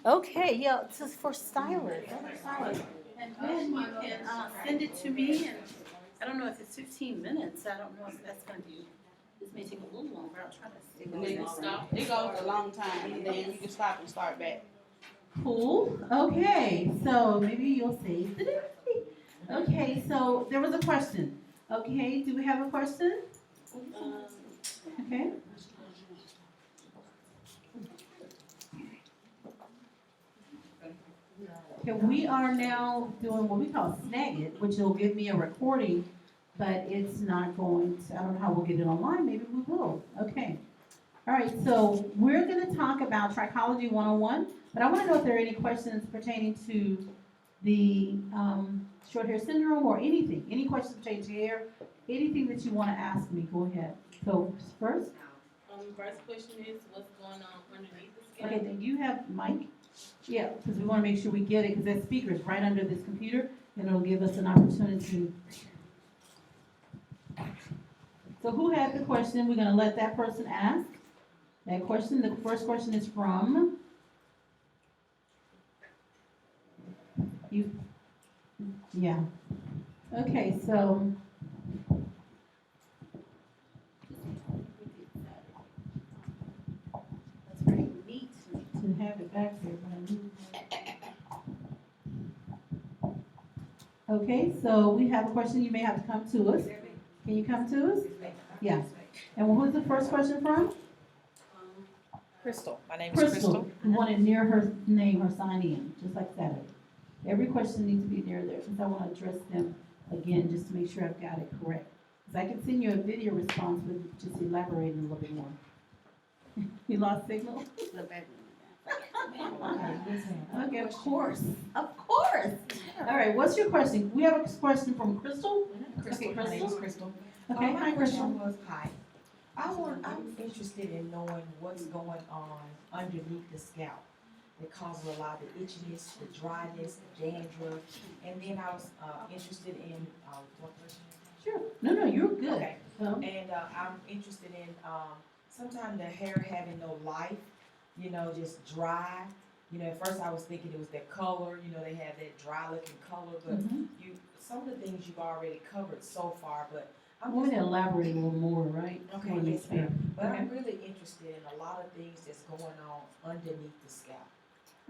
Okay, yeah, this is for stylers. And then you can send it to me, and I don't know if it's 15 minutes. I don't know if that's going to be, this may take a little longer. I'll try to stick And then you stop. It goes a long time, and then you can stop and start back. Cool. Okay, so maybe you'll save the day. Okay, so there was a question. Okay, do we have a question? Okay. Okay, we are now doing what we call Snag It, which will give me a recording, but it's not going to, I don't know how we'll get it online, maybe we will. Okay. All right, so we're going to talk about Trichology 101, but I want to know if there are any questions pertaining to the short hair syndrome or anything. Any questions pertaining to hair, anything that you want to ask me, go ahead. So first. First question is, what's going on underneath the skin? Okay, then you have Mike. Yeah, because we want to make sure we get it, because that speaker is right under this computer, and it'll give us an opportunity. So who had the question? We're going to let that person ask. That question, the first question is from you. Yeah. Okay, so that's pretty neat to have it back there. Okay, so we have a question. You may have to come to us. Can you come to us? Yeah. And who's the first question from? Crystal. My name is Crystal. You want it near her name, her sign in, just like Saturday. Every question needs to be near there, because I want to address them again, just to make sure I've got it correct. Because I can send you a video response with just elaborating a little bit more. You lost signal? Okay, of course. Of course. All right, what's your question? We have a question from Crystal. Crystal. Okay, My name is Crystal. Crystal. Okay, My hi, Crystal. question was, hi. I'm interested in knowing what's going on underneath the scalp that causes a lot of the itchiness, the dryness, the dandruff, and then I was interested in what question? Sure. No, you're good. Okay. And I'm interested in sometimes the hair having no life, just dry. At first I was thinking it was their color, they have that dry looking color, but some of the things you've already covered so far, but I'm going to elaborate a little more, right? Okay, yes, ma'am. But I'm really interested in a lot of things that's going on underneath the scalp.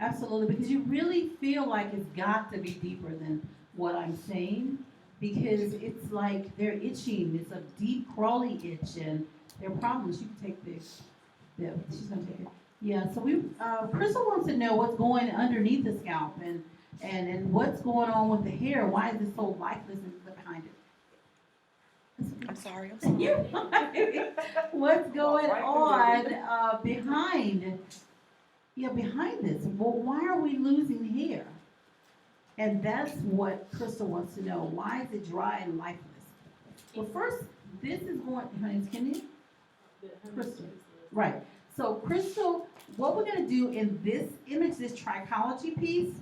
Absolutely, because you really feel like it's got to be deeper than what I'm saying, because it's like they're itching. It's a deep, crawly itch, and there are problems. You can take this. Yeah, she's going to take it. Yeah, so Crystal wants to know what's going underneath the scalp and what's going on with the hair. Why is it so lifeless and behind it? I'm sorry. What's going on behind? Yeah, behind this. Well, why are we losing hair? And that's what Crystal wants to know. Why is it dry and lifeless? Well, first, this is going. Her name's Kenya. Crystal. Right. So, Crystal, what we're going to do in this image, this trichology piece,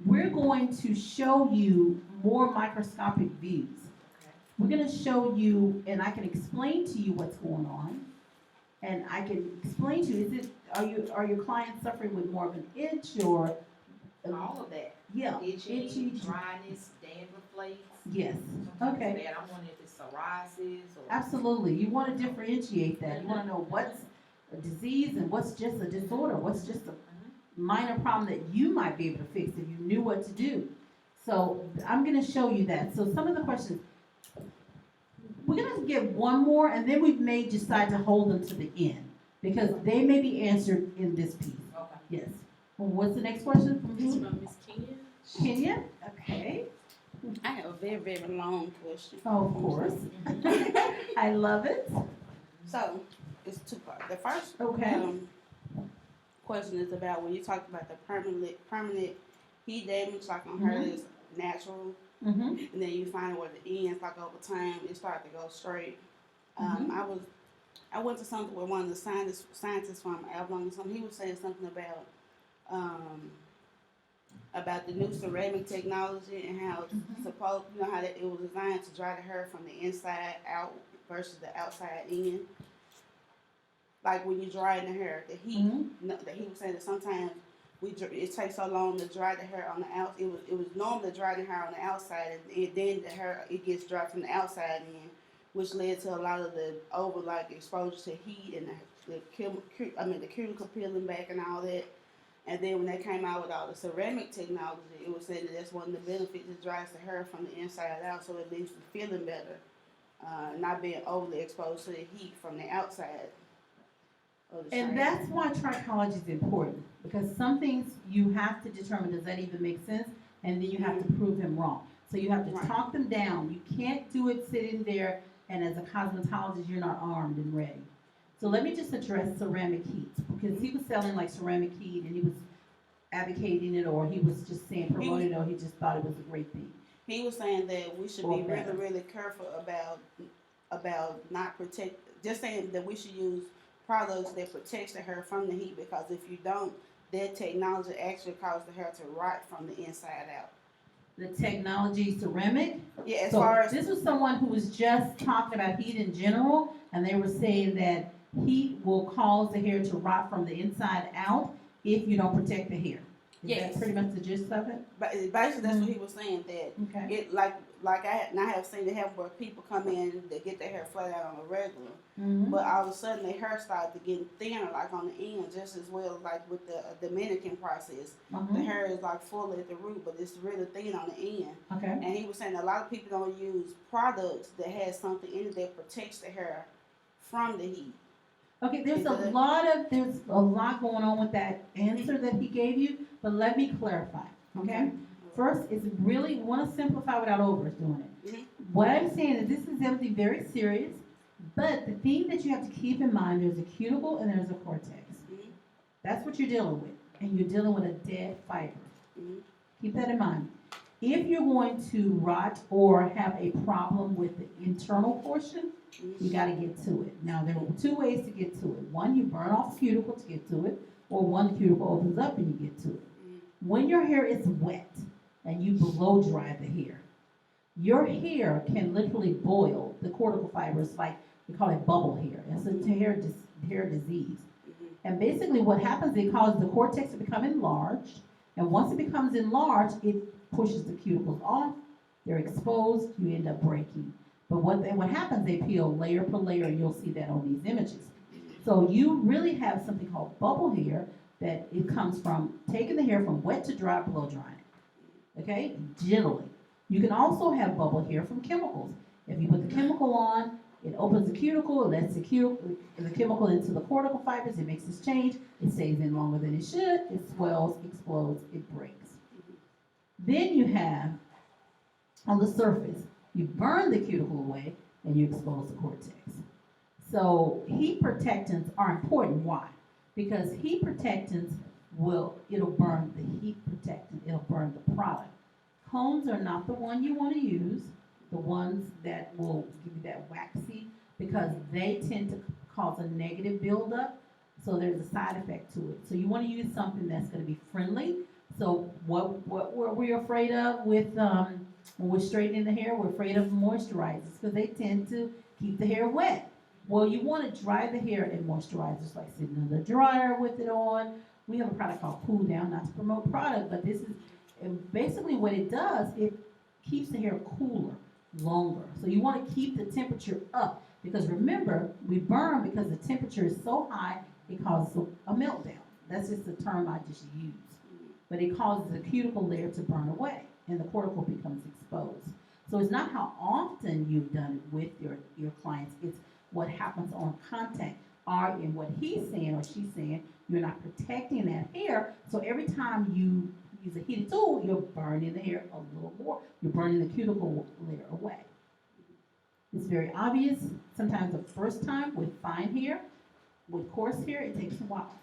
we're going to show you more microscopic views. We're going to show you, and I can explain to you what's going on, and I can explain to you, are your clients suffering with more of an itch or? All of that. Yeah. Itchy, dryness, dandruff flakes. Yes. Okay. Bad. I'm wondering if it's psoriasis or. Absolutely. You want to differentiate that. You want to know what's a disease and what's just a disorder, what's just a minor problem that you might be able to fix if you knew what to do. So I'm going to show you that. So some of the questions, we're going to get one more, and then we may decide to hold them to the end, because they may be answered in this piece. Okay. Yes. Well, what's the next question from It's who? from Miss Kenya. Kenya? Okay. I have a very, very long question. Oh, of course. I love it. So, it's two parts. The first question is about when you talk about the permanent heat damage, like on her, is natural. And then you find where the ends, like over time, it started to go straight. I went to something with one of the scientists from Avalon. He was saying something about the new ceramic technology and how it's supposed, how that it was designed to dry the hair from the inside out versus the outside in. Like when you dry in the hair, the heat. That he was saying that sometimes it takes so long to dry the hair on the out. It was normal to dry the hair on the outside, and then the hair it gets dry from the outside in, which led to a lot of the over like exposure to heat and the cuticle peeling back and all that. And then when they came out with all the ceramic technology, it was said that that's one of the benefits. It dries the hair from the inside out, so it leaves you feeling better, not being overly exposed to the heat from the outside. And that's why trichology is important, because some things you have to determine, does that even make sense? And then you have to prove him wrong. So you have to talk them down. You can't do it sitting there and as a cosmetologist, you're not armed and ready. So let me just address ceramic heat, because he was selling like ceramic heat and he was advocating it, or he was just saying promoting it, or he just thought it was a great thing. He was saying that we should be really, really careful about not just saying that we should use products that protects the hair from the heat, because if you don't, that technology actually causes the hair to rot from the inside out. The technology ceramic? Yeah, this was someone who was just talking about heat in general, and they were saying that heat will cause the hair to rot from the inside out if you don't protect the hair. Is that pretty much the gist of it? But basically, that's what he was saying, that it like I have seen it happen where people come in, they get their hair flat out on a regular, but all of a sudden their hair starts to get thinner, like on the end, just as well like with the Dominican process. The hair is like full at the root, but it's really thin on the end. And he was saying a lot of people don't use products that has something in it that protects the hair from the heat. Okay, there's a lot going on with that answer that he gave you, but let me clarify, okay? First, is really want to simplify without overdoing it. What I'm saying is this is something very serious, but the thing that you have to keep in mind, there's a cuticle and there's a cortex. That's what you're dealing with, and you're dealing with a dead fiber. Keep that in mind. If you're going to rot or have a problem with the internal portion, you got to get to it. Now, there are two ways to get to it. One, you burn off the cuticle to get to it, or one, the cuticle opens up and you get to it. When your hair is wet and you blow dry the hair, your hair can literally boil the cortical fibers, like we call it bubble hair. It's a hair disease. And basically what happens, it causes the cortex to become enlarged, and once it becomes enlarged, it pushes the cuticles off, they're exposed, you end up breaking. But what happens, they peel layer per layer, and you'll see that on these images. So you really have something called bubble hair, that it comes from taking the hair from wet to dry, blow drying. Okay, generally. You can also have bubble hair from chemicals. If you put the chemical on, it opens the cuticle, it lets the chemical into the cortical fibers, it makes this change, it stays in longer than it should, it swells, explodes, it breaks. Then you have, on the surface, you burn the cuticle away and you expose the cortex. So heat protectants are important. Why? Because heat protectants it'll burn the heat protectant, it'll burn the product. Combs are not the one you want to use, the ones that will give you that waxy, because they tend to cause a negative buildup, so there's a side effect to it. So you want to use something that's going to be friendly. So what were we afraid of with when we're straightening the hair? We're afraid of moisturizers because they tend to keep the hair wet. Well, you want to dry the hair in moisturizers, like sitting in the dryer with it on. We have a product called Cool Down, not to promote product, but this is basically what it does. It keeps the hair cooler longer. So you want to keep the temperature up, because remember, we burn because the temperature is so high, it causes a meltdown. That's just the term I just used. But it causes the cuticle layer to burn away, and the cortical becomes exposed. So it's not how often you've done it with your clients, it's what happens on contact. And what he's saying or she's saying, you're not protecting that hair, so every time you use a heated tool, you're burning the hair a little more. You're burning the cuticle layer away. It's very obvious. Sometimes the first time with fine hair, with coarse hair, it takes a while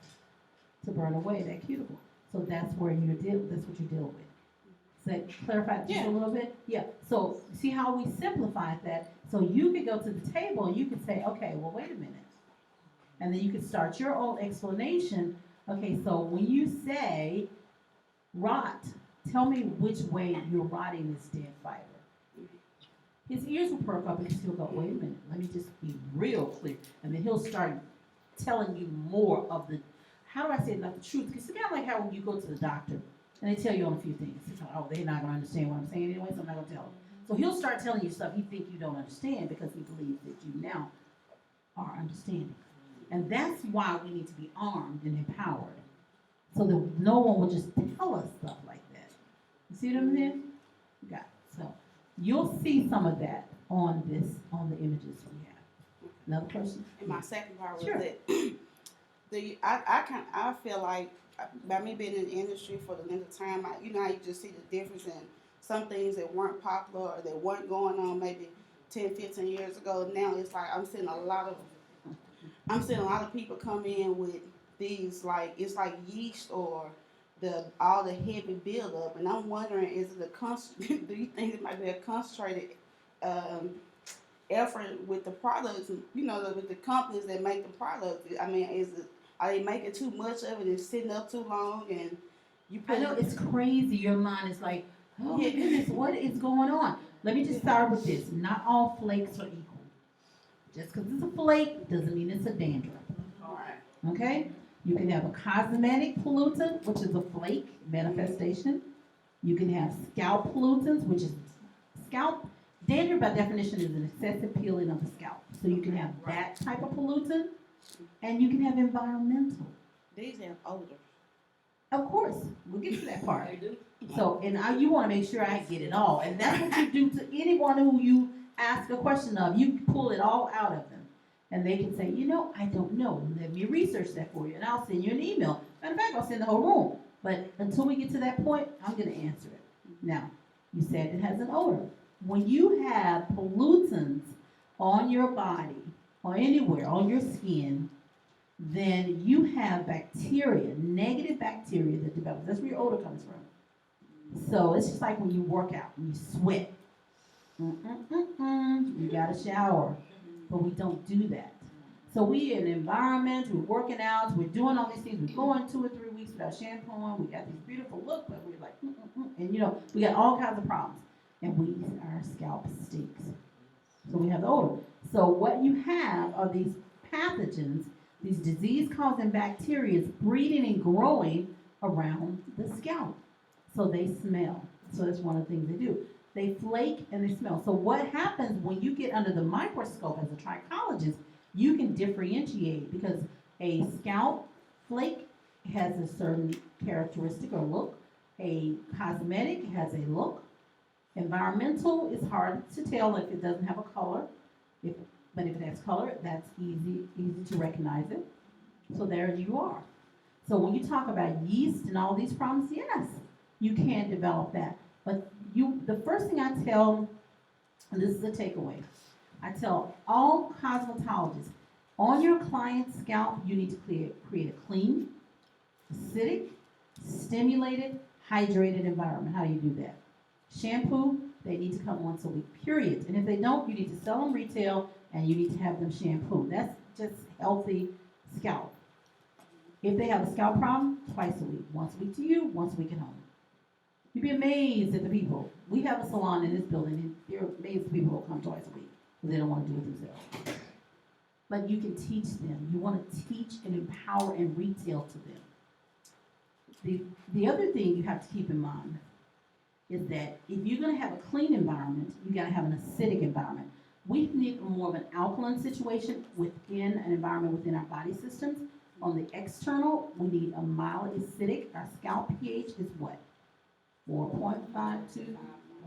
to burn away that cuticle. So that's where that's what you deal with. Does that clarify just a little bit? Yeah. So see how we simplified that? So you could go to the table and you could say, okay, well, wait a minute. And then you could start your own explanation. Okay, so when you say rot, tell me which way you're rotting this dead fiber. His ears will perk up and he'll go, wait a minute, let me just be real clear. And then he'll start telling you more of how do I say it, not the truth? Because it's kind of like how when you go to the doctor and they tell you on a few things. It's like, oh, they're not going to understand what I'm saying anyway, so I'm not going to tell them. So he'll start telling you stuff you think you don't understand because he believes that you now are understanding. And that's why we need to be armed and empowered, so that no one will just tell us stuff like that. You see what I'm saying? Got it. So you'll see some of that on the images we have. Another person? And my second part was Sure. that I feel like by me being in the industry for the length of time, you know how you just see the difference in some things that weren't popular or that weren't going on maybe 10, 15 years ago. Now it's like I'm seeing a lot of people come in with these, like, it's like yeast or all the heavy buildup, and I'm wondering, is it do you think it might be a concentrated effort with the products, you know, with the companies that make the products? I mean, are they making too much of it and sitting up too long, and you put I know it's crazy. Your mind is like, oh my goodness, what is going on? Let me just start with this. Not all flakes are equal. Just because it's a flake doesn't mean it's a dandruff. all right. Okay? You can have a cosmetic pollutant, which is a flake manifestation. You can have scalp pollutants, which is scalp. Dandruff, by definition, is an excessive peeling of the scalp. So you can have that type of pollutant, and you can have environmental. These have odor. Of course, we'll get to that part. So, and you want to make sure I get it all, and that's what you do to anyone who you ask a question of. You pull it all out of them, and they can say, you know, I don't know. Let me research that for you, and I'll send you an email. Matter of fact, I'll send the whole room. But until we get to that point, I'm going to answer it. Now, you said it has an odor. When you have pollutants on your body or anywhere on your skin, then you have bacteria, negative bacteria that develops. That's where your odor comes from. So it's just like when you work out and you sweat. You got to shower, but we don't do that. So we in an environment, we're working out, we're doing all these things. We're going 2 or 3 weeks without shampooing. We got this beautiful look, but we're like, and you know, we got all kinds of problems. And our scalp stinks. So we have the odor. So what you have are these pathogens, these disease-causing bacteria breeding and growing around the scalp. So they smell. So that's one of the things they do. They flake and they smell. So what happens when you get under the microscope as a trichologist, you can differentiate, because a scalp flake has a certain characteristic or look. A cosmetic has a look. Environmental is hard to tell if it doesn't have a color. But if it has color, that's easy to recognize it. So there you are. So when you talk about yeast and all these problems, yes, you can develop that. But the first thing I tell, and this is a takeaway, I tell all cosmetologists, on your client's scalp, you need to create a clean, acidic, stimulated, hydrated environment. How do you do that? Shampoo, they need to come once a week, period. And if they don't, you need to sell them retail, and you need to have them shampoo. That's just healthy scalp. If they have a scalp problem, twice a week. Once a week to you, once a week at home. You'd be amazed at the people. We have a salon in this building, and you're amazed at the people who come twice a week because they don't want to do it themselves. But you can teach them. You want to teach and empower and retail to them. The other thing you have to keep in mind is that if you're going to have a clean environment, you got to have an acidic environment. We need more of an alkaline situation within an environment within our body systems. On the external, we need a mild acidic. Our scalp pH is what? 4.52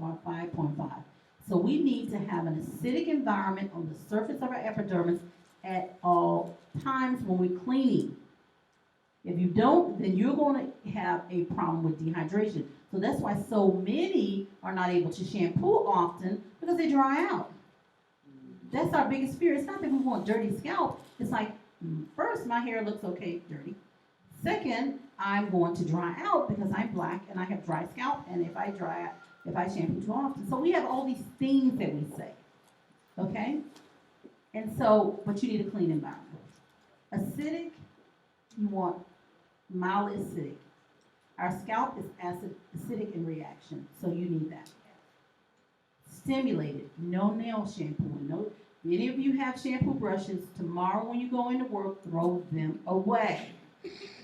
or 5.5. So we need to have an acidic environment on the surface of our epidermis at all times when we're cleaning. If you don't, then you're going to have a problem with dehydration. So that's why so many are not able to shampoo often, because they dry out. That's our biggest fear. It's not that we want dirty scalp. It's like, first, my hair looks okay, dirty. Second, I'm going to dry out because I'm black and I have dry scalp, and if I shampoo too often. So we have all these things that we say, okay? And so, but you need a clean environment. Acidic, you want mild acidic. Our scalp is acidic in reaction, so you need that. Stimulated, no nail shampooing. No, if any of you have shampoo brushes, tomorrow when you go into work, throw them away.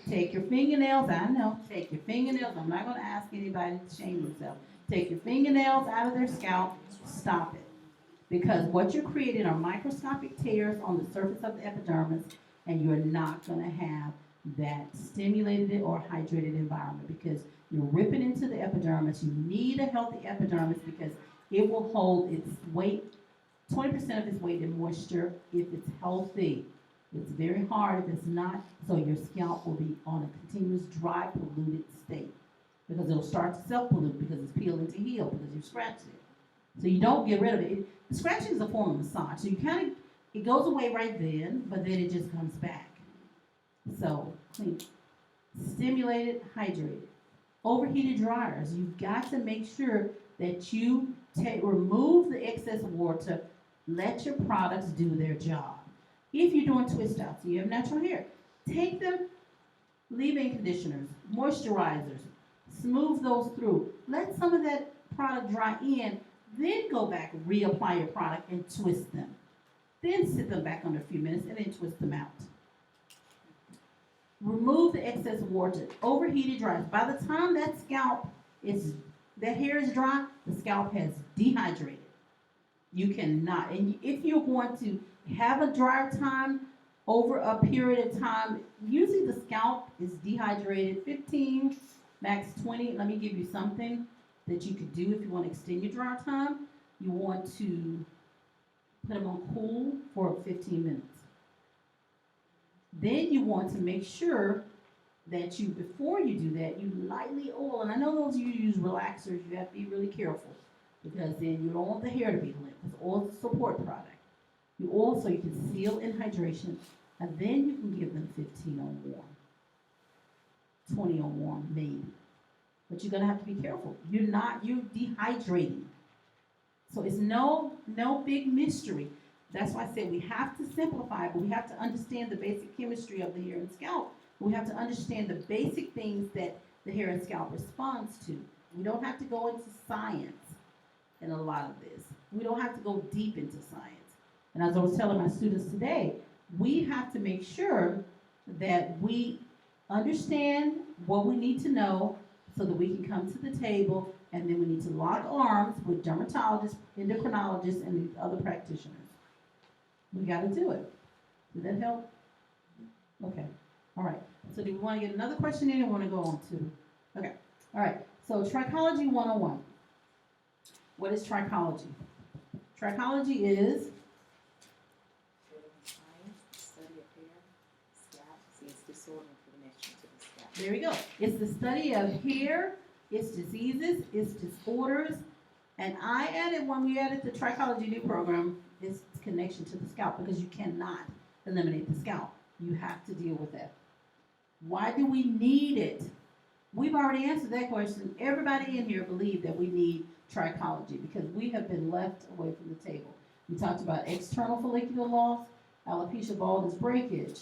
Take your fingernails, I know, take your fingernails, I'm not gonna ask anybody to shame themselves. Take your fingernails out of their scalp, stop it. Because what you're creating are microscopic tears on the surface of the epidermis, and you're not gonna have that stimulated or hydrated environment because you're ripping into the epidermis. You need a healthy epidermis because it will hold its weight, 20% of its weight in moisture if it's healthy. It's very hard if it's not, so your scalp will be on a continuous dry, polluted state because it'll start to self-pollute because it's peeling to heal because you've scratched it. So you don't get rid of it. Scratching is a form of massage. So you kind of, it goes away right then, but then it just comes back. So clean, stimulated, hydrated. Overheated dryers, you've got to make sure that you remove the excess water, let your products do their job. If you're doing twist outs, you have natural hair, take them leave-in conditioners, moisturizers, smooth those through. Let some of that product dry in, then go back, reapply your product and twist them. Then sit them back under a few minutes and then twist them out. Remove the excess water. Overheated dryers. By the time that hair is dry, the scalp has dehydrated. You cannot. And if you're going to have a drier time over a period of time, usually the scalp is dehydrated 15, max 20. Let me give you something that you could do if you want to extend your dry time. You want to put them on cool for 15 minutes. Then you want to make sure that before you do that, you lightly oil. And I know those of you use relaxers, you have to be really careful because then you don't want the hair to be limp. Because oil is a support product. You oil so you can seal in hydration, and then you can give them 15 on warm, 20 on warm, maybe. But you're gonna have to be careful. You're dehydrating. So it's no big mystery. That's why I said we have to simplify, but we have to understand the basic chemistry of the hair and scalp. We have to understand the basic things that the hair and scalp responds to. We don't have to go into science in a lot of this. We don't have to go deep into science. And as I was telling my students today, we have to make sure that we understand what we need to know so that we can come to the table, and then we need to lock arms with dermatologists, endocrinologists, and these other practitioners. We got to do it. Did that help? Okay. All right. So do we want to get another question in or want to go on to? Okay. All right. So Trichology 101. What is trichology? Trichology is Study of hair, scalp, its disorder and connection to the scalp. there we go. It's the study of hair, its diseases, its disorders, and I added when we added the Trichology new program, its connection to the scalp because you cannot eliminate the scalp. You have to deal with that. Why do we need it? We've already answered that question. Everybody in here believes that we need trichology because we have been left away from the table. We talked about external follicular loss, alopecia baldness breakage,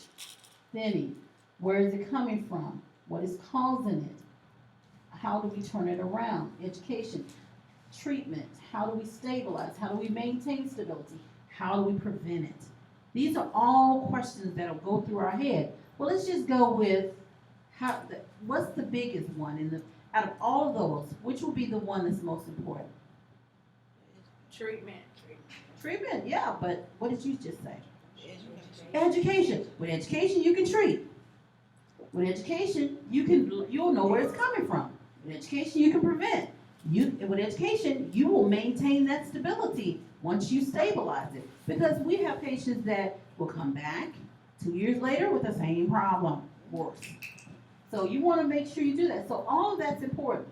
thinning. Where is it coming from? What is causing it? How do we turn it around? Education, treatment. How do we stabilize? How do we maintain stability? How do we prevent it? These are all questions that will go through our head. Well, let's just go with what's the biggest one out of all of those? Which will be the one that's most important? Treatment. Treatment, yeah, but what did you just say? Education. With education, you can treat. With education, you'll know where it's coming from. With education, you can prevent. With education, you will maintain that stability once you stabilize it. Because we have patients that will come back 2 years later with the same problem, worse. So you want to make sure you do that. So all of that's important.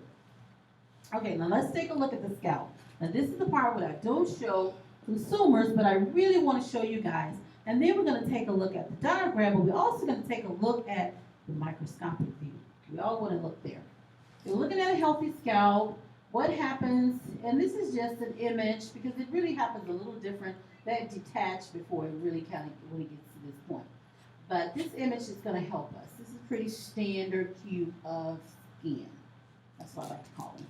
Okay, now let's take a look at the scalp. Now this is the part where I don't show consumers, but I really want to show you guys. And then we're going to take a look at the diagram, but we're also going to take a look at the microscopic view. We all want to look there. We're looking at a healthy scalp. What happens, and this is just an image because it really happens a little different. That detached before it really kind of when it gets to this point. But this image is going to help us. This is pretty standard cube of skin. That's what I like to call it.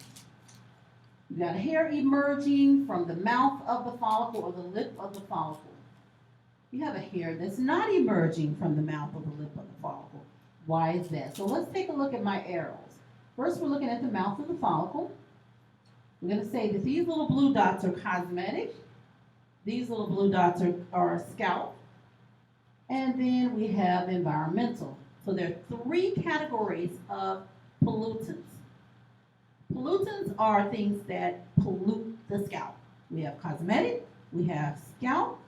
You got hair emerging from the mouth of the follicle or the lip of the follicle. You have a hair that's not emerging from the mouth or the lip of the follicle. Why is that? So let's take a look at my arrows. First, we're looking at the mouth of the follicle. We're going to say that these little blue dots are cosmetic. These little blue dots are scalp. And then we have environmental. So there are 3 categories of pollutants. Pollutants are things that pollute the scalp. We have cosmetic, we have scalp,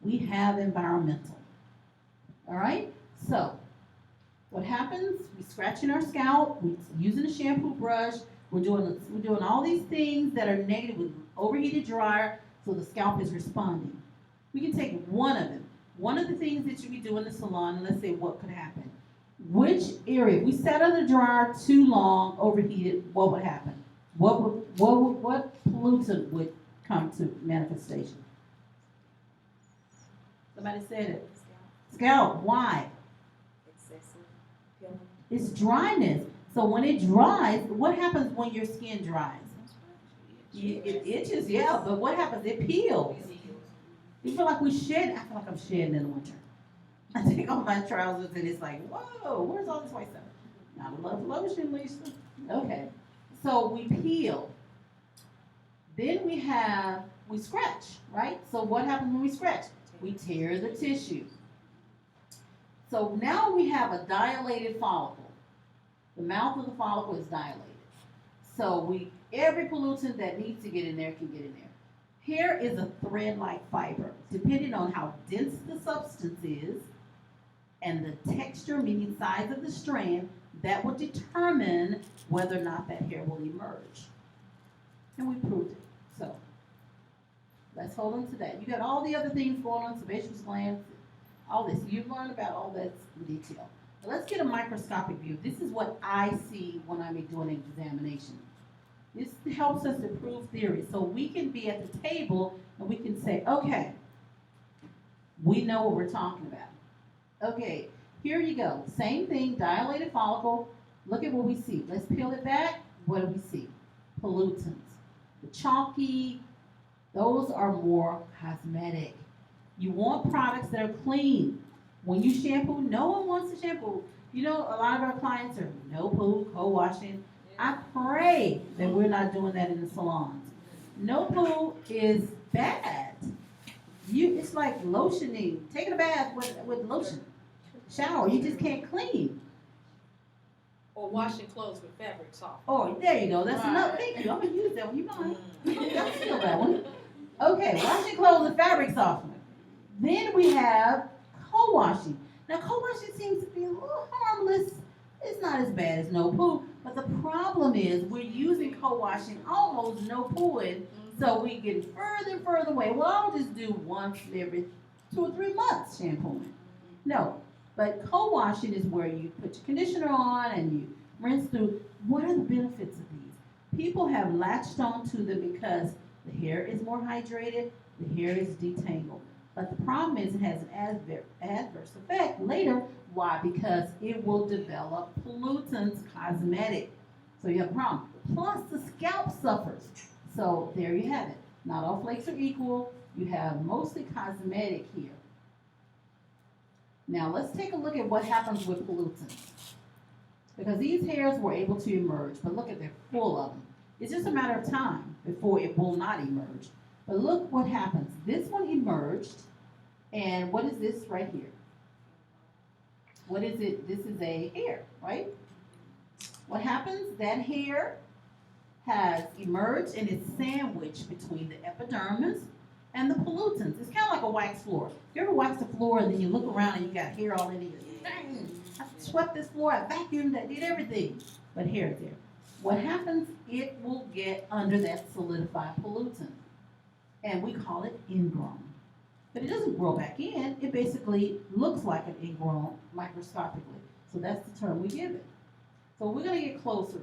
we have environmental. All right? So what happens? We scratching our scalp, we're using a shampoo brush, we're doing all these things that are negative with overheated dryer, so the scalp is responding. We can take one of them. One of the things that you be doing in the salon, and let's say what could happen. Which area, if we sat on the dryer too long, overheated, what would happen? What pollutant would come to manifestation? Somebody said it. Scalp. Why? Excessive peeling. It's dryness. So when it dries, what happens when your skin dries? It itches, yeah, but what happens? It peels. You feel like we shed. I feel like I'm shedding in the winter. I take off my trousers and it's like, whoa, where's all this white stuff? Not enough lotion, Lisa. Okay, so we peel. Then we scratch, right? So what happens when we scratch? We tear the tissue. So now we have a dilated follicle. The mouth of the follicle is dilated. So every pollutant that needs to get in there can get in there. Hair is a thread-like fiber. Depending on how dense the substance is and the texture, meaning size of the strand, that will determine whether or not that hair will emerge. And we proved it. So let's hold on to that. You got all the other things going on, sebaceous glands, all this. You've learned about all that in detail. Now let's get a microscopic view. This is what I see when I'm doing an examination. This helps us to prove theory. So we can be at the table and we can say, okay, we know what we're talking about. Okay, here you go. Same thing, dilated follicle. Look at what we see. Let's peel it back. What do we see? Pollutants. The chalky, those are more cosmetic. You want products that are clean. When you shampoo, no one wants to shampoo. You know, a lot of our clients are no poo, co-washing. I pray that we're not doing that in the salons. No poo is bad. It's like lotioning, taking a bath with lotion. Shower, you just can't clean. Or washing clothes with fabric softener. Oh, there you go. That's enough. Thank you. I'm gonna use that one. You mind? Y'all steal that one. Okay, washing clothes with fabric softener. Then we have co-washing. Now, co-washing seems to be a little harmless. It's not as bad as no poo, but the problem is we're using co-washing almost no pooing, so we get further and further away. Well, I'll just do once every 2 or 3 months shampooing. No, but co-washing is where you put your conditioner on and you rinse through. What are the benefits of these? People have latched on to them because the hair is more hydrated, the hair is detangled. But the problem is it has an adverse effect later. Why? Because it will develop pollutants, cosmetic. So you have a problem. Plus the scalp suffers. So there you have it. Not all flakes are equal. You have mostly cosmetic here. Now let's take a look at what happens with pollutants. Because these hairs were able to emerge, but look at they're full of them. It's just a matter of time before it will not emerge. But look what happens. This one emerged, and what is this right here? What is it? This is a hair, right? What happens? That hair has emerged and it's sandwiched between the epidermis and the pollutants. It's kind of like a wax floor. You ever wax the floor and then you look around and you got hair all in it? Dang, I swept this floor, I vacuumed, I did everything. But hair is there. What happens? It will get under that solidified pollutant. And we call it ingrown. But it doesn't grow back in. It basically looks like an ingrown microscopically. So that's the term we give it. So we're going to get closer.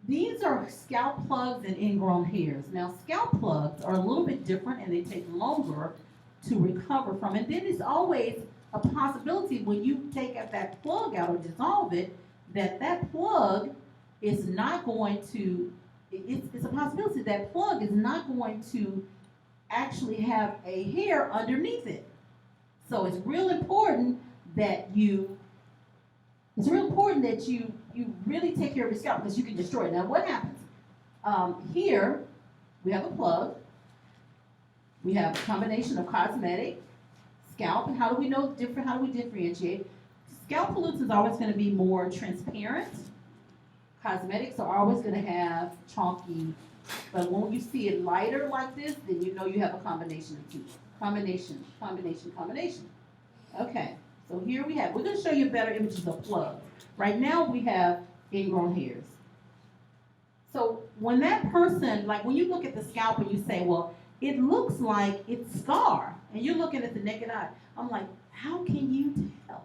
These are scalp plugs and ingrown hairs. Now, scalp plugs are a little bit different and they take longer to recover from. And then it's always a possibility when you take that plug out or dissolve it, that plug is not going to, it's a possibility that plug is not going to actually have a hair underneath it. So it's real important that you It's real important that you really take care of your scalp because you can destroy it. Now, what happens? Here, we have a plug. We have a combination of cosmetic, scalp, and how do we know different? How do we differentiate? Scalp pollutants is always going to be more transparent. Cosmetics are always going to have chalky, but when you see it lighter like this, then you know you have a combination of two. Combination. Okay, so here we have, we're going to show you better images of plugs. Right now we have ingrown hairs. So when that person, like when you look at the scalp and you say, well, it looks like it's scar, and you're looking at the naked eye, I'm like, how can you tell?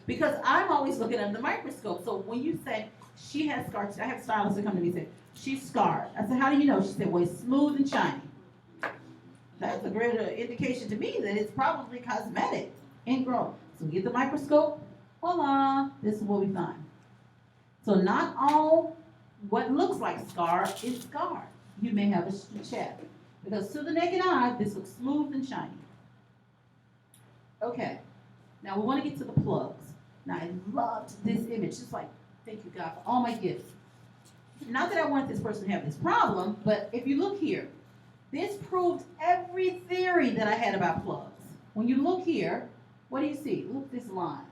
Because I'm always looking under the microscope. So when you say, she has scars, I have stylists that come to me and say, she's scarred. I said, how do you know? She said, well, it's smooth and shiny. That's a great indication to me that it's probably cosmetic, ingrown. So get the microscope, voila, this is what we find. So not all what looks like scar is scar. You may have a chaff. Because to the naked eye, this looks smooth and shiny. Okay, now we want to get to the plugs. Now I loved this image, just like, thank you God for all my gifts. Not that I want this person to have this problem, but if you look here, this proved every theory that I had about plugs. When you look here, what do you see? Look at this line.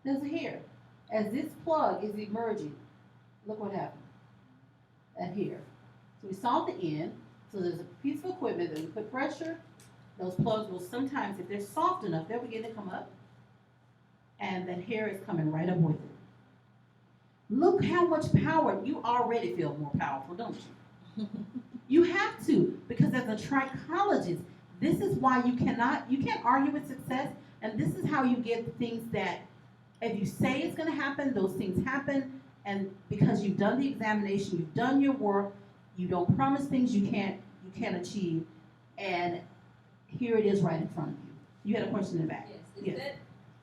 There's a hair. As this plug is emerging, look what happened. At here. So we saw the end. So there's a piece of equipment that we put pressure. Those plugs will sometimes, if they're soft enough, they'll begin to come up. And that hair is coming right up with it. Look how much power. You already feel more powerful, don't you? You have to, because as a trichologist, this is why you can't argue with success, and this is how you get things that, if you say it's going to happen, those things happen, and because you've done the examination, you've done your work, you don't promise things you can't achieve, and here it is right in front of you. You had a question in the back. Yes, is that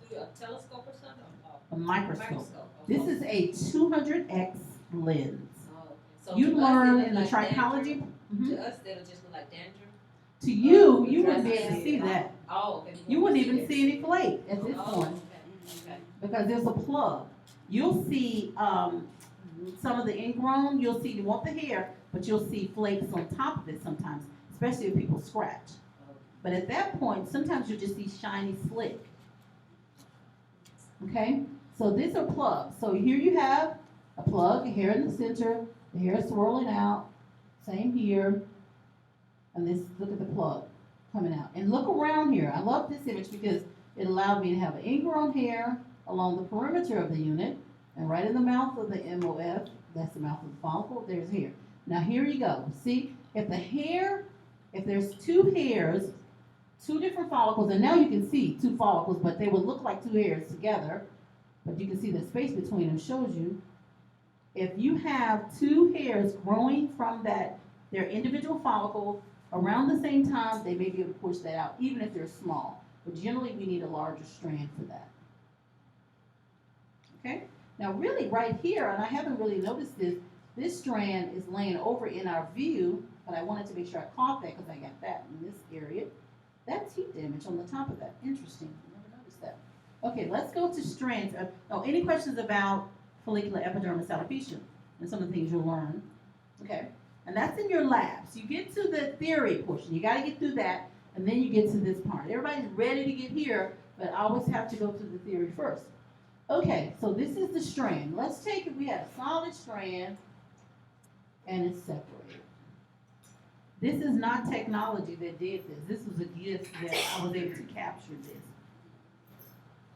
through a telescope or something? A microscope. Okay. This is a 200x lens. Oh, okay. So You to us, learn it in the look like trichology. dandruff? Mhm. To us, that'll just look like dandruff. To you wouldn't be able to see that. Oh, okay. You wouldn't even see any flake at this Oh, point okay. because there's a plug. You'll see some of the ingrown. You'll see, you want the hair, but you'll see flakes on top of it sometimes, especially if people scratch. But at that point, sometimes you'll just see shiny slick. Okay? So these are plugs. So here you have a plug, a hair in the center, the hair swirling out. Same here. And this, look at the plug coming out. And look around here. I love this image because it allowed me to have an ingrown hair along the perimeter of the unit. And right in the mouth of the MOF, that's the mouth of the follicle, there's hair. Now here you go. See, if there's two hairs, two different follicles, and now you can see two follicles, but they would look like two hairs together, but you can see the space between them shows you. If you have two hairs growing from their individual follicle around the same time, they may be able to push that out, even if they're small. But generally, we need a larger strand for that. Okay? Now, really, right here, and I haven't really noticed this strand is laying over in our view, but I wanted to make sure I caught that because I got that in this area. That's heat damage on the top of that. Interesting. I never noticed that. Okay, let's go to strands. Any questions about follicular epidermis alopecia and some of the things you'll learn? Okay, and that's in your lab. So you get to the theory portion. You got to get through that, and then you get to this part. Everybody's ready to get here, but I always have to go through the theory first. Okay, so this is the strand. Let's take it. We had a solid strand, and it's separated. This is not technology that did this. This was a gift that I was able to capture this.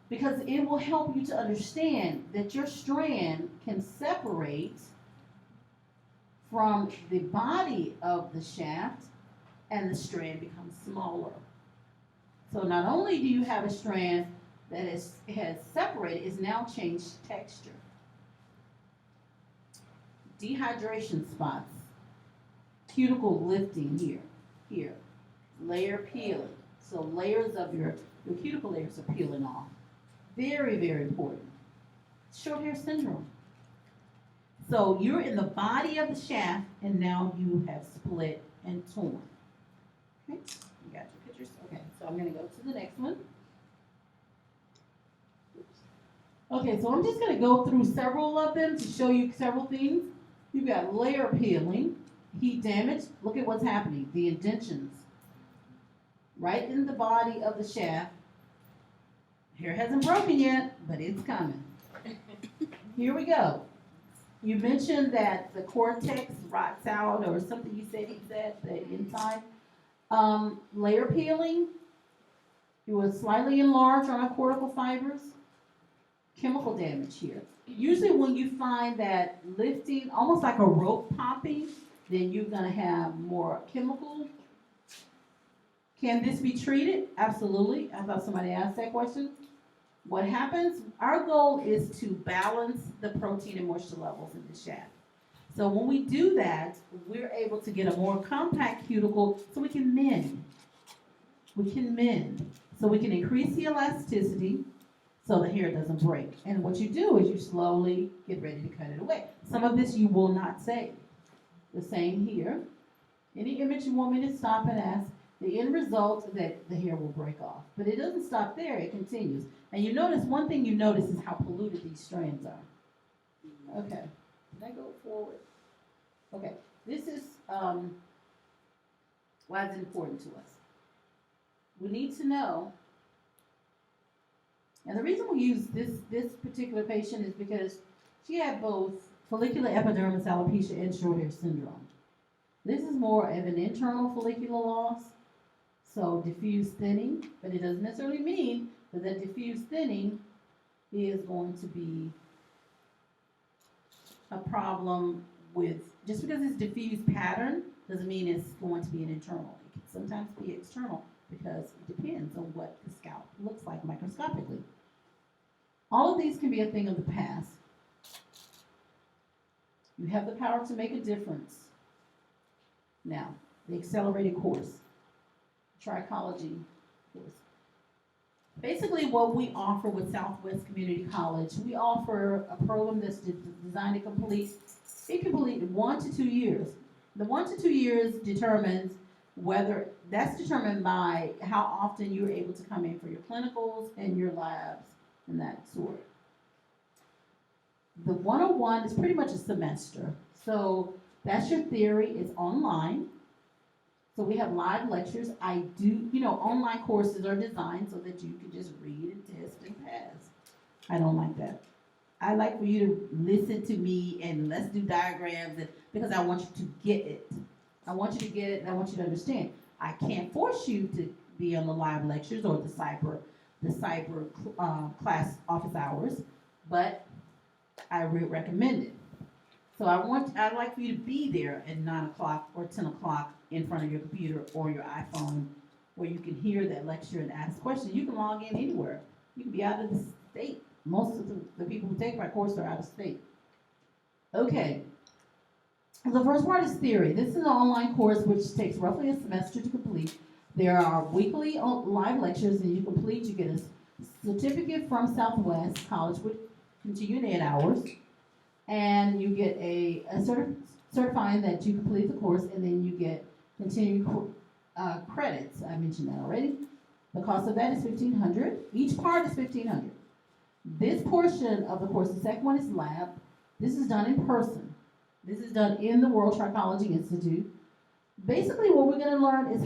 Because it will help you to understand that your strand can separate from the body of the shaft and the strand becomes smaller. So not only do you have a strand that has separated, it's now changed texture. Dehydration spots. Cuticle lifting here, layer peeling. So layers of your cuticle layers are peeling off. Very, very important. Short hair syndrome. So you're in the body of the shaft, and now you have split and torn. Okay, you got your pictures? Okay, so I'm going to go to the next one. Oops. Okay, so I'm just gonna go through several of them to show you several things. You've got layer peeling, heat damage. Look at what's happening. The indentions right in the body of the shaft. Hair hasn't broken yet, but it's coming. Here we go. You mentioned that the cortex rots out, or something you said he said, the inside. Layer peeling, you will slightly enlarge on our cortical fibers. Chemical damage here. Usually when you find that lifting, almost like a rope popping, then you're gonna have more chemical. Can this be treated? Absolutely. I thought somebody asked that question. What happens? Our goal is to balance the protein and moisture levels in the shaft. So when we do that, we're able to get a more compact cuticle so we can mend. We can mend. So we can increase the elasticity so the hair doesn't break. And what you do is you slowly get ready to cut it away. Some of this you will not save. The same here. Any image you want me to stop and ask, the end result that the hair will break off. But it doesn't stop there, it continues. And you notice, one thing you notice is how polluted these strands are. Okay, did I go forward? Okay, this is why it's important to us. We need to know, and the reason we use this particular patient is because she had both follicular epidermis alopecia and short hair syndrome. This is more of an internal follicular loss, so diffuse thinning, but it doesn't necessarily mean that diffuse thinning is going to be a problem with, just because it's diffuse pattern doesn't mean it's going to be an internal. It can sometimes be external because it depends on what the scalp looks like microscopically. All of these can be a thing of the past. You have the power to make a difference. Now, the accelerated course, Trichology course. Basically, what we offer with Southwest Community College, we offer a program that's designed to complete, it can complete in 1 to 2 years. The 1 to 2 years determines whether, that's determined by how often you're able to come in for your clinicals and your labs and that sort. The 101 is pretty much a semester. So that's your theory, it's online. So we have live lectures. I do, online courses are designed so that you can just read and test and pass. I don't like that. I like for you to listen to me and let's do diagrams because I want you to get it. I want you to get it and I want you to understand. I can't force you to be on the live lectures or the cyber class office hours, but I recommend it. So I'd like for you to be there at 9 o'clock or 10 o'clock in front of your computer or your iPhone where you can hear that lecture and ask questions. You can log in anywhere. You can be out of the state. Most of the people who take my course are out of state. Okay. The first part is theory. This is an online course which takes roughly a semester to complete. There are weekly live lectures that you complete. You get a certificate from Southwest College, which continue in 8 hours. And you get a certifying that you complete the course, and then you get continued credits. I mentioned that already. The cost of that is $1,500. Each part is $1,500. This portion of the course, the second one is lab. This is done in person. This is done in the World Trichology Institute. Basically, what we're going to learn is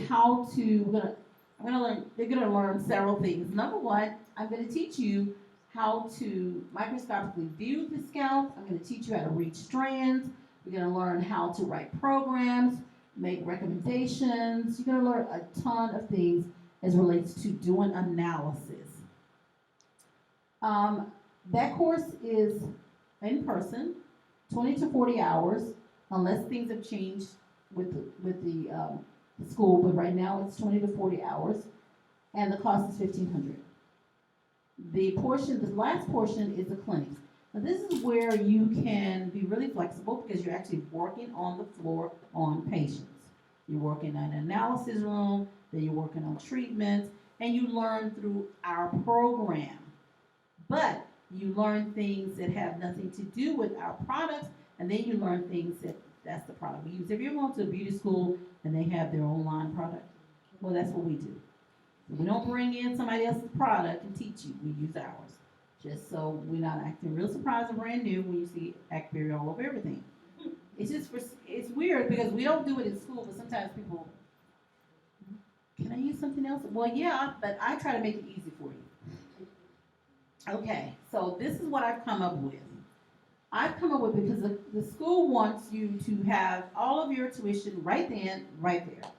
they're going to learn several things. Number one, I'm going to teach you how to microscopically view the scalp. I'm going to teach you how to read strands. You're going to learn how to write programs, make recommendations. You're going to learn a ton of things as relates to doing analysis. That course is in person, 20 to 40 hours, unless things have changed with the school. But right now it's 20 to 40 hours, and the cost is $1,500. The last portion is the clinic. Now this is where you can be really flexible because you're actually working on the floor on patients. You're working in an analysis room, then you're working on treatments, and you learn through our program. But you learn things that have nothing to do with our products, and then you learn things that's the product we use. If you're going to a beauty school and they have their own line product, well, that's what we do. We don't bring in somebody else's product and teach you. We use ours. Just so we're not acting real surprised and brand new when you see Akbari all over everything. It's just it's weird because we don't do it in school, but sometimes people, can I use something else? Well, yeah, but I try to make it easy for you. Okay, so this is what I've come up with. I've come up with because the school wants you to have all of your tuition right then, right there.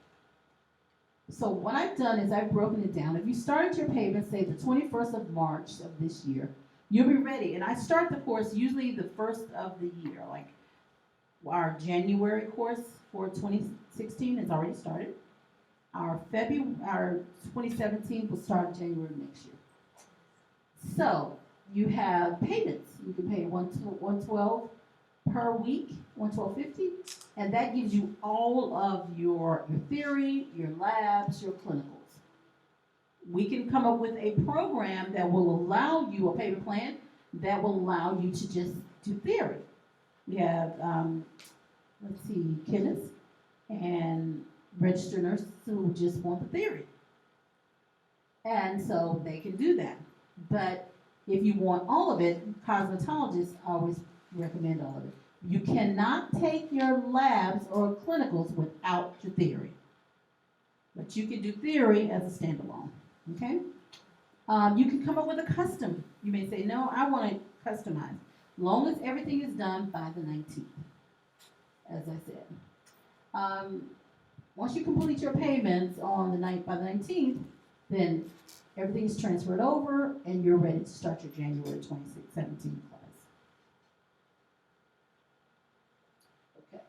So what I've done is I've broken it down. If you started your payment, say the 21st of March of this year, you'll be ready. And I start the course usually the first of the year, like our January course for 2016 has already started. Our 2017 will start January next year. So you have payments. You can pay $112 per week, $112.50, and that gives you all of your theory, your labs, your clinicals. We can come up with a program that will allow you, a payment plan, that will allow you to just do theory. We have, chemists and registered nurses who just want the theory. And so they can do that. But if you want all of it, cosmetologists always recommend all of it. You cannot take your labs or clinicals without your theory. But you can do theory as a standalone, okay? You can come up with a custom. You may say, no, I want to customize. Long as everything is done by the 19th, as I said. Once you complete your payments on the night by the 19th, then everything is transferred over and you're ready to start your January 2017 class. Okay.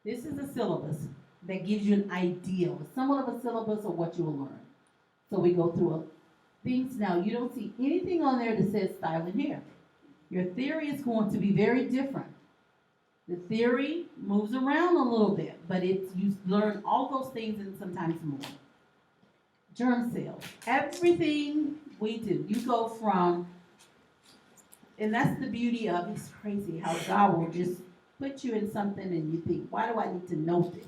This is a syllabus that gives you an idea, somewhat of a syllabus of what you will learn. So we go through things. Now, you don't see anything on there that says styling hair. Your theory is going to be very different. The theory moves around a little bit, but you learn all those things and sometimes more. Germ cells. Everything we do, you go from, and that's the beauty of it's crazy how God will just put you in something and you think, why do I need to know this?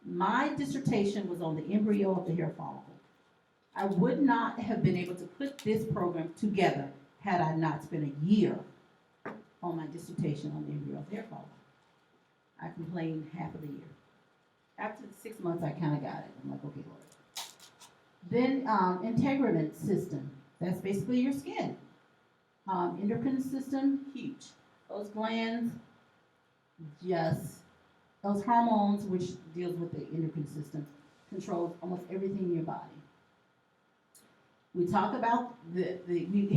My dissertation was on the embryo of the hair follicle. I would not have been able to put this program together had I not spent a year on my dissertation on the embryo of the hair follicle. I complained half of the year. After the 6 months, I kind of got it. I'm like, okay, Lord. Then integument system. That's basically your skin. Endocrine system, huge. Those glands, those hormones, which deals with the endocrine system, controls almost everything in your body. We talk about the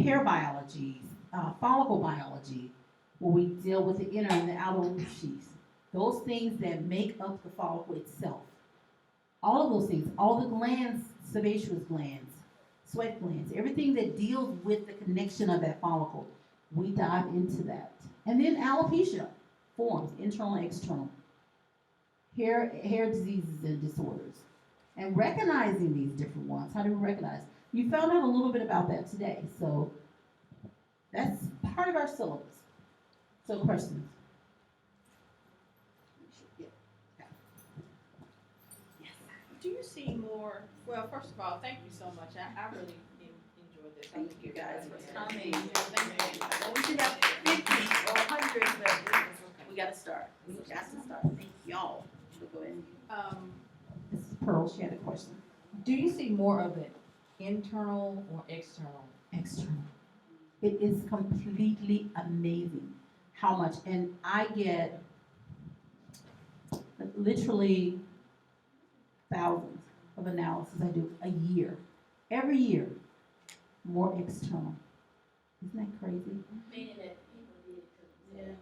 hair biology, follicle biology, where we deal with the inner and the outer leaf sheaths. Those things that make up the follicle itself. All of those things, all the glands, sebaceous glands, sweat glands, everything that deals with the connection of that follicle, we dive into that. And then alopecia forms, internal and external. Hair diseases and disorders. And recognizing these different ones. How do we recognize? You found out a little bit about that today. So that's part of our syllabus. So questions? Do you see more, well, first of all, thank you so much. I really enjoyed this. Thank you guys for coming. Thank you. Well, we should have 50 or 100, but we got to start. We got to start. Thank y'all. Go ahead. This is Pearl. She had a question. Do you see more of it internal or external? External. It is completely amazing how much, and I get literally thousands of analysis I do a year. Every year, more external. Isn't that crazy? Meaning that people did it because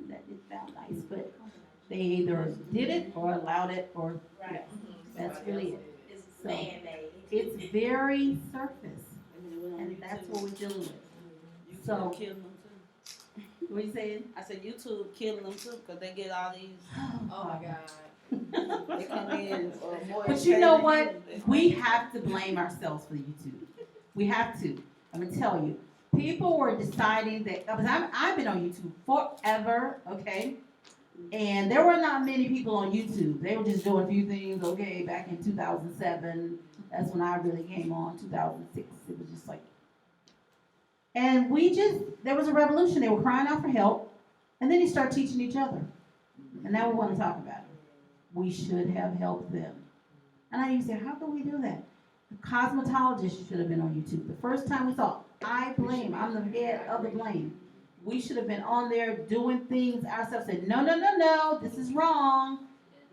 That it sounds nice, but they either did it or allowed it or, yeah, that's really it. it's So, man-made. It's very surface, and that's what we're dealing with. So, Killing them too. what are you saying? I said YouTube killing them too because they get all these. Oh my God. They come in more. But you know what? We have to blame ourselves for YouTube. We have to. I'm gonna tell you, people were deciding that because I've been on YouTube forever. Okay, And there were not many people on YouTube. They were just doing a few things, okay, back in 2007. That's when I really came on, 2006. It was just like, and there was a revolution. They were crying out for help. And then you start teaching each other. And now we want to talk about it. We should have helped them. And I used to say, how can we do that? The cosmetologist should have been on YouTube. The first time we saw, I'm the head of the blame. We should have been on there doing things ourselves, said, no, this is wrong.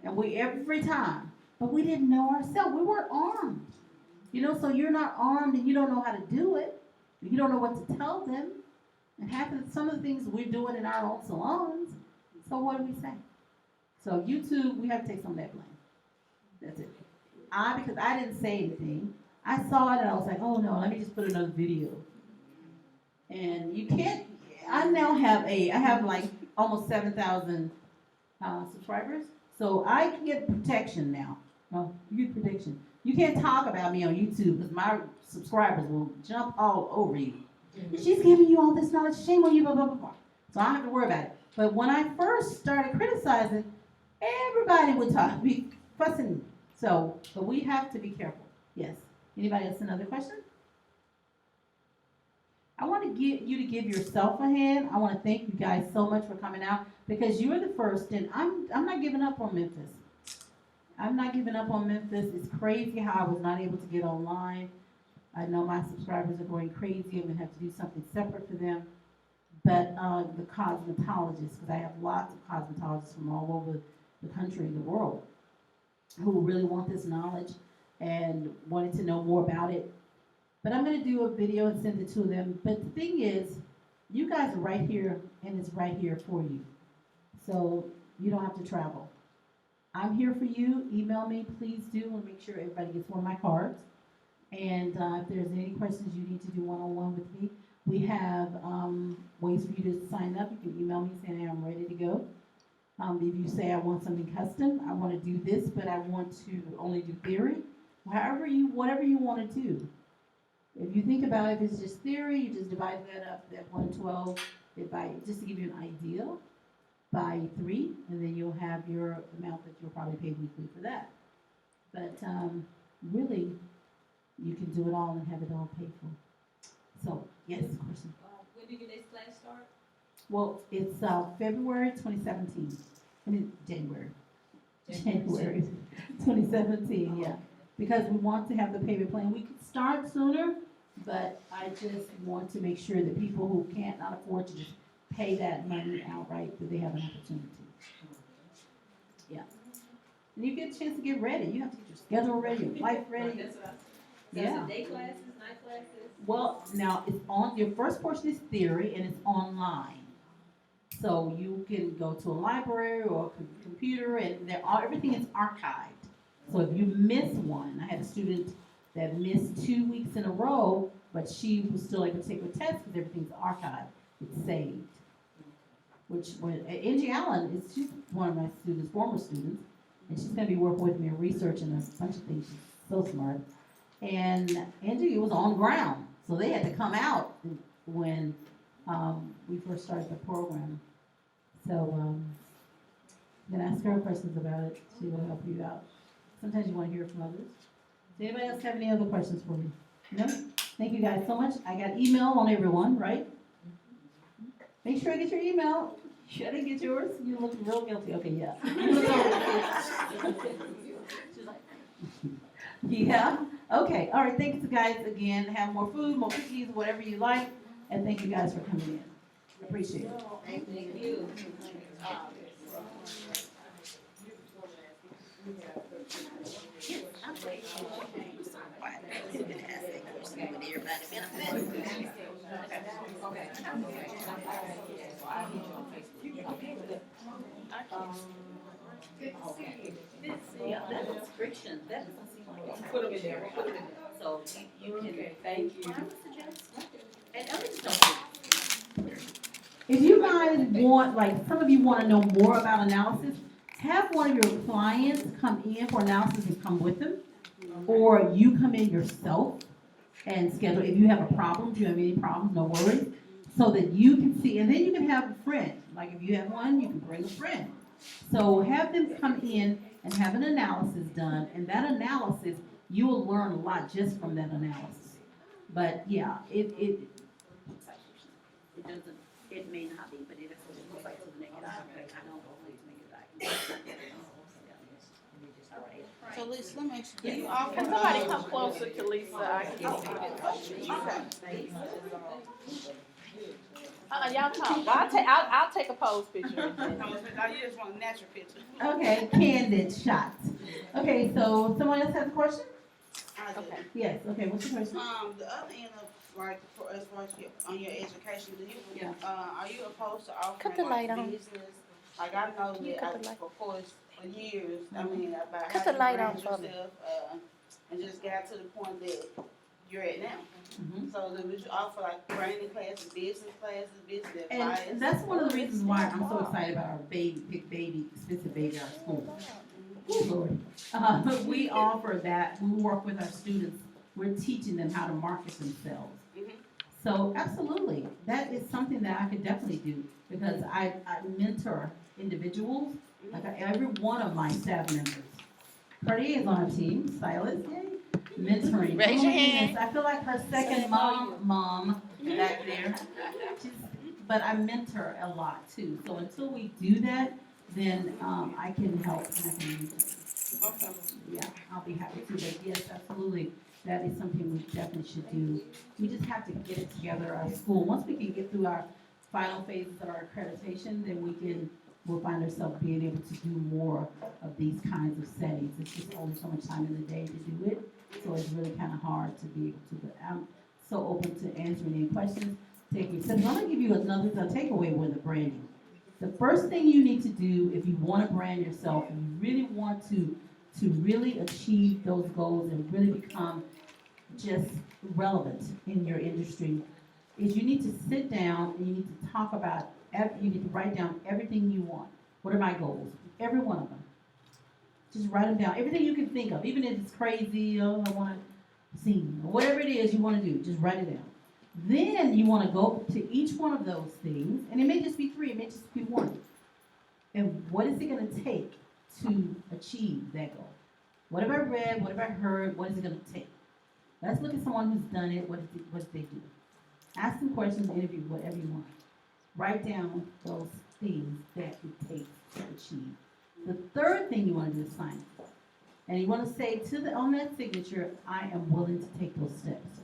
And every time. But we didn't know ourselves. We weren't armed. So you're not armed and you don't know how to do it. You don't know what to tell them. And some of the things we're doing in our own salons. So what do we say? So YouTube, we have to take some of that blame. That's it. Because I didn't say anything. I saw it and I was like, oh no, let me just put another video. And you can't, I have like almost 7,000 subscribers. So I can get protection now. No, you get protection. You can't talk about me on YouTube because my subscribers will jump all over you. She's giving you all this knowledge, shame on you, blah, blah, blah, blah. So I don't have to worry about it. But when I first started criticizing, everybody would be fussing. But we have to be careful. Yes. Anybody else another question? I want to get you to give yourself a hand. I want to thank you guys so much for coming out because you were the first, and I'm not giving up on Memphis. I'm not giving up on Memphis. It's crazy how I was not able to get online. I know my subscribers are going crazy. I'm going to have to do something separate for them. But the cosmetologists, because I have lots of cosmetologists from all over the country and the world who really want this knowledge and wanted to know more about it. But I'm going to do a video and send it to them. But the thing is, you guys are right here, and it's right here for you. So you don't have to travel. I'm here for you. Email me, please do, and make sure everybody gets one of my cards. And if there's any questions you need to do one-on-one with me, we have ways for you to sign up. You can email me saying, hey, I'm ready to go. If you say I want something custom, I want to do this, but I want to only do theory, whatever you want to do. If you think about it, if it's just theory, you just divide that up, that 112, just to give you an idea, by 3, and then you'll have your amount that you'll probably pay weekly for that. But really, you can do it all and have it all paid for. So, yes, question. When do your next class start? Well, it's February 2017. I mean, January 2017, yeah. Because we want to have the payment plan. We could start sooner, but I just want to make sure that people who can't not afford to just pay that money outright, that they have an opportunity. Yeah. And you get a chance to get ready. You have to get your schedule ready, your life ready. That's what Yeah. day classes, night classes? Well, now it's on, your first portion is theory and it's online. So you can go to a library or a computer and everything is archived. So if you miss one, I had a student that missed 2 weeks in a row, but she was still able to take her test because everything's archived. It's saved. Angie Allen, she's one of my students, former students, and she's going to be working with me and researching a bunch of things. She's so smart. And Angie was on the ground, so they had to come out when we first started the program. So I'm going to ask her questions about it. She will help you out. Sometimes you want to hear from others. Does anybody else have any other questions for me? No? Thank you guys so much. I got email on everyone, right? Make sure I get your email. Should I get yours? You look real guilty. Okay, yeah. Yeah. Okay. All right. Thanks, guys. Again, have more food, more cookies, whatever you like. And thank you guys for coming in. Appreciate it. Thank you. Yeah, that is friction. That doesn't seem like it's Put them in there. so you can. Okay, thank you. I would suggest, and others don't. If you guys want, like some of you want to know more about analysis, have one of your clients come in for analysis and come with them, or you come in yourself and schedule. If you have a problem, if you have any problems, no worries, so that you can see, and then you can have a friend. Like if you have one, you can bring a friend. So have them come in and have an analysis done, and that analysis, you will learn a lot just from that analysis. But yeah, it doesn't, it may not be, but it is what it looks like to the naked eye. I don't believe naked eye. So Lisa, let me ask you, do you offer? Can somebody come closer to Lisa? I can Okay. y'all talk. I'll take a pose picture. No, you just want a natural picture. Okay, candid shots. Okay, so someone else has a question? I do. Okay. Yes, okay, what's your question? The other end of, like, for as far as on your education, do you, Yeah. are you opposed to offering Cut the light like on. business? Like, I know You cut the that, light. of course, for years, I mean, about Cut how the you light brand on for me. yourself, and just got to the point that you're at now. Mhm. So, would you offer like branding classes, business advice? And that's one of the reasons why I'm so excited about our big baby, expensive baby, our school. Oh, Lord. We offer that, we work with our students, we're teaching them how to market themselves. Mhm. So absolutely, that is something that I could definitely do, because I mentor individuals, like every one of my staff members. Cartier is on our team, stylist, yay, mentoring. Raise Oh your my hand. goodness, I feel like her second mom back there. But I mentor a lot too, so until we do that, then I can help and I can mentor. Okay. Yeah, I'll be happy to, but yes, absolutely, that is something we definitely should do. We just have to get it together, our school, once we can get through our final phases of our accreditation, then we'll find ourselves being able to do more of these kinds of settings. It's just only so much time in the day to do it, so it's really kind of hard to be able to, but I'm so open to answering any questions. Take me, so I'm gonna give you another takeaway with the branding. The first thing you need to do if you want to brand yourself and you really want to really achieve those goals and really become just relevant in your industry is you need to sit down and you need to talk about, you need to write down everything you want. What are my goals? Every one of them. Just write them down. Everything you can think of, even if it's crazy, oh, I want to sing, or whatever it is you want to do, just write it down. Then you want to go to each one of those things, and it may just be 3, it may just be 1. And what is it going to take to achieve that goal? What have I read? What have I heard? What is it going to take? Let's look at someone who's done it. What did they do? Ask them questions, interview, whatever you want. Write down those things that it takes to achieve. The third thing you want to do is sign it. And you want to say on that signature, I am willing to take those steps.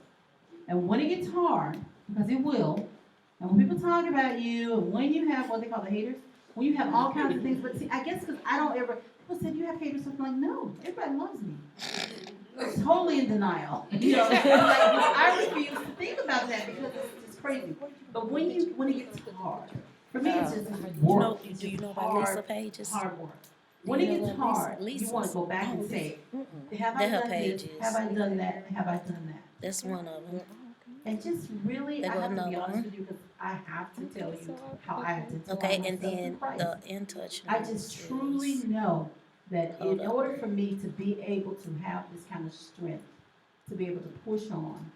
And when it gets hard, because it will, and when people talk about you, and when you have what they call the haters, when you have all kinds of things, but see, I guess because I don't ever, people said, you have haters, so I'm like, no, everybody loves me. Totally in denial. You know, like, I refuse to think about that because it's crazy. But when it gets hard, for me, it's just work. It's Do you just know about hard, Lisa pages? hard work. When it gets hard, you want to go back and say, have I They're her done this? pages. Have I done that? Have I done that? That's one of them. And just really, There I go have to be another honest one. with you because I have to tell you how I have to Okay, myself and then in Christ. the in touch. I just truly know that Hold in up. order for me to be able to have this kind of strength, to be able to push on,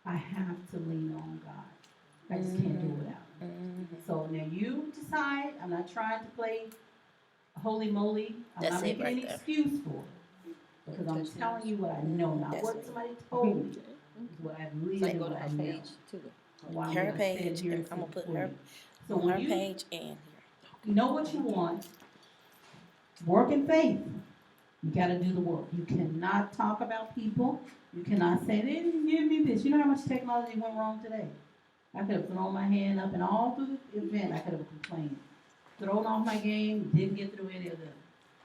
I have to lean on God. I just can't do it without Him. So now you decide. I'm not trying to play holy moly. I'm That's not it making right any there. excuse for it. Because I'm telling you what I know, not That's what it. somebody told me. It's what I believe and what I know. Why I'm Her gonna stand page, here and I'm gonna sit put before her you. So on when her you page and know what you want, work in faith. You gotta do the work. You cannot talk about people. You cannot say, they didn't give me this. You know how much technology went wrong today? I could have thrown my hand up and all through the event I could have complained. Thrown off my game, didn't get through any of them.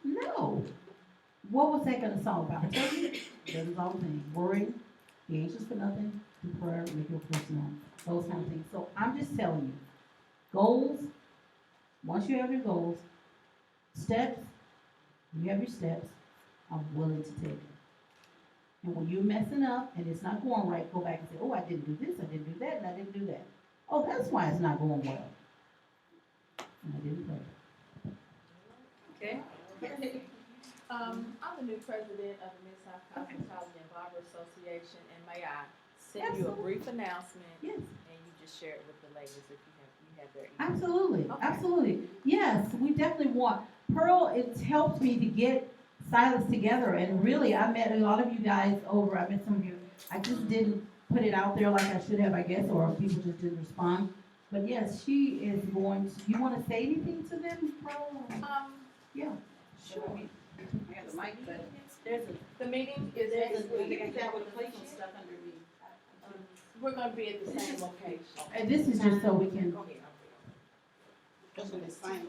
No. What was that gonna solve about? I told you, doesn't solve anything. Worry, be anxious for nothing, do prayer, make your request known. Those kind of things. So I'm just telling you, goals, once you have your goals, steps, you have your steps, I'm willing to take it. And when you're messing up and it's not going right, go back and say, oh, I didn't do this, I didn't do that, and I didn't do that. Oh, that's why it's not going well. And I didn't pray. Okay. I'm the new president of the Mid-South Cosmetology and Barber Association, and may I send you a brief announcement, Yes. and you just share it with the ladies if you have their email. Absolutely, Okay. absolutely. Yes, we definitely want, Pearl, it's helped me to get Silas together, and really, I met a lot of you guys over, I met some of you, I just didn't put it out there like I should have, I guess, or people just didn't respond. But yes, she is going to, you wanna say anything to them, Pearl? Yeah. Sure. I got the mic, but there's a, The meeting is there's next a, you week. can tell with the plate some stuff underneath. We're gonna be at the same location. And this is just so we can, That's what it's saying.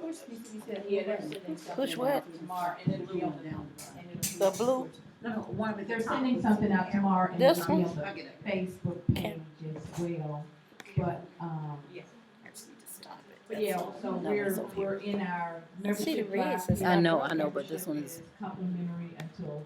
Yeah, they're sending something Push what? out tomorrow, and it'll be on the, and it'll be. The blue? No, no, one of it. they're sending something out tomorrow, and This it'll be one? on the I'll get it. Facebook page as well. But, but yeah, so No, it's over we're in our I see the membership red class. says- I know, but this one is- Complimentary until